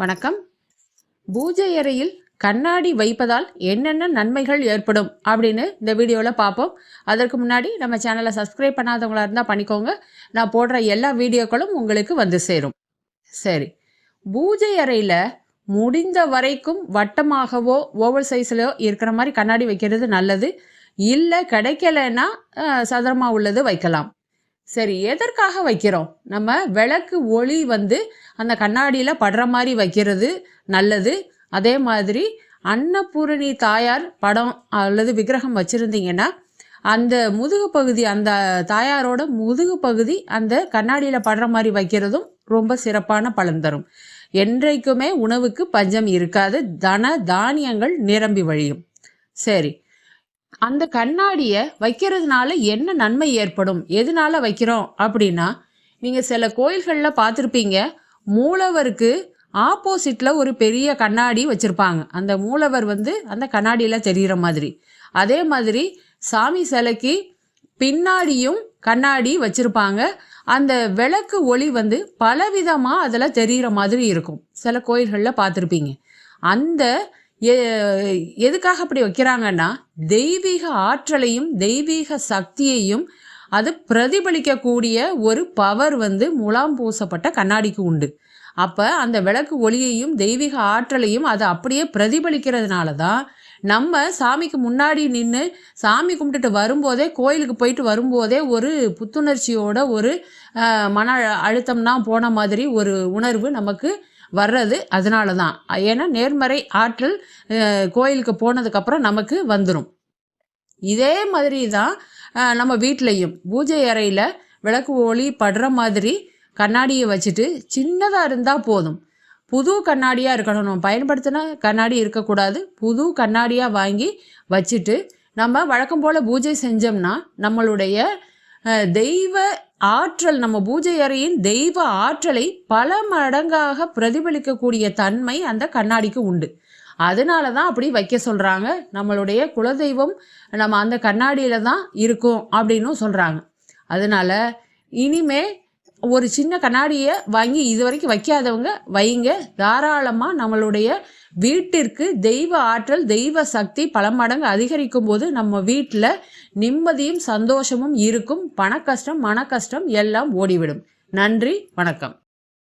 வணக்கம். பூஜை அறையில் கண்ணாடி வைப்பதால் என்னென்ன நன்மைகள் ஏற்படும் அப்படின்னு இந்த வீடியோவில் பார்ப்போம். அதற்கு முன்னாடி நம்ம சேனலை சப்ஸ்கிரைப் பண்ணாதவங்களா இருந்தால் பண்ணிக்கோங்க. நான் போடுற எல்லா வீடியோக்களும் உங்களுக்கு வந்து சேரும். சரி, பூஜை அறையில் முடிந்த வரைக்கும் வட்டமாகவோ ஓவல் சைஸ்லையோ இருக்கிற மாதிரி கண்ணாடி வைக்கிறது நல்லது. இல்லை கிடைக்கலைன்னா சதுரமாக உள்ளது வைக்கலாம். சரி, எதற்காக வைக்கிறோம்? நம்ம விளக்கு ஒளி அந்த கண்ணாடியில் படுற மாதிரி வைக்கிறது நல்லது. அதே மாதிரி அன்னபூரணி தாயார் படம் அல்லது விக்கிரகம் வச்சுருந்தீங்கன்னா அந்த முதுகு பகுதி, அந்த தாயாரோட முதுகு பகுதி அந்த கண்ணாடியில் படுற மாதிரி வைக்கிறதும் ரொம்ப சிறப்பான பலன் தரும். என்றைக்குமே உணவுக்கு பஞ்சம் இருக்காது, தன தானியங்கள் நிரம்பி வழியும். சரி, அந்த கண்ணாடியை வைக்கிறதுனால என்ன நன்மை ஏற்படும், எதனால வைக்கிறோம் அப்படின்னா, நீங்கள் சில கோயில்களில் பார்த்துருப்பீங்க, மூலவருக்கு ஆப்போசிட்டில் ஒரு பெரிய கண்ணாடி வச்சுருப்பாங்க. அந்த மூலவர் அந்த கண்ணாடியில் தெரிகிற மாதிரி. அதே மாதிரி சாமி சிலைக்கு பின்னாடியும் கண்ணாடி வச்சுருப்பாங்க. அந்த விளக்கு ஒளி பலவிதமாக அதில் தெரிகிற மாதிரி இருக்கும். சில கோயில்களில் பார்த்துருப்பீங்க. அந்த எதுக்காக அப்படி வைக்கிறாங்கன்னா, தெய்வீக ஆற்றலையும் தெய்வீக சக்தியையும் அது பிரதிபலிக்கக்கூடிய ஒரு பவர் முலாம் பூசப்பட்ட கண்ணாடிக்கு உண்டு. அப்போ அந்த விளக்கு ஒளியையும் தெய்வீக ஆற்றலையும் அது அப்படியே பிரதிபலிக்கிறதுனால தான் நம்ம சாமிக்கு முன்னாடி நின்று சாமி கும்பிட்டுட்டு வரும்போதே, கோயிலுக்கு போயிட்டு வரும்போதே ஒரு புத்துணர்ச்சியோட, ஒரு மன அழுத்தம்னா போன மாதிரி ஒரு உணர்வு நமக்கு வர்றது அதனால தான். ஏன்னா நேர்மறை ஆற்றல் கோயிலுக்கு போனதுக்கப்புறம் நமக்கு வந்துடும். இதே மாதிரி தான் நம்ம வீட்லேயும் பூஜை அறையில் விளக்கு ஒளி படுற மாதிரி கண்ணாடியை வச்சுட்டு, சின்னதாக இருந்தால் போதும், புது கண்ணாடியாக இருக்கணும், நம்ம பயன்படுத்தின கண்ணாடி இருக்கக்கூடாது, புது கண்ணாடியாக வாங்கி வச்சுட்டு நம்ம வழக்கம் போல் பூஜை செஞ்சோம்னா நம்மளுடைய தெய்வ ஆற்றல், நம்ம பூஜை அறையின் தெய்வ ஆற்றலை பல மடங்காக பிரதிபலிக்கக்கூடிய தன்மை அந்த கண்ணாடிக்கு உண்டு. அதனால தான் அப்படி வைக்க சொல்கிறாங்க. நம்மளுடைய குலதெய்வம் நம்ம அந்த கண்ணாடியில் தான் இருக்கும் அப்படின்னு சொல்கிறாங்க. அதனால் இனிமே ஒரு சின்ன கண்ணாடியை வாங்கி இது வரைக்கும் வைக்காதவங்க வைங்க. தாராளமாக நம்மளுடைய வீட்டிற்கு தெய்வ ஆற்றல், தெய்வ சக்தி பல மடங்கு அதிகரிக்கும் போது நம்ம வீட்டில் நிம்மதியும் சந்தோஷமும் இருக்கும். பண கஷ்டம், மன கஷ்டம் எல்லாம் ஓடிவிடும். நன்றி, வணக்கம்.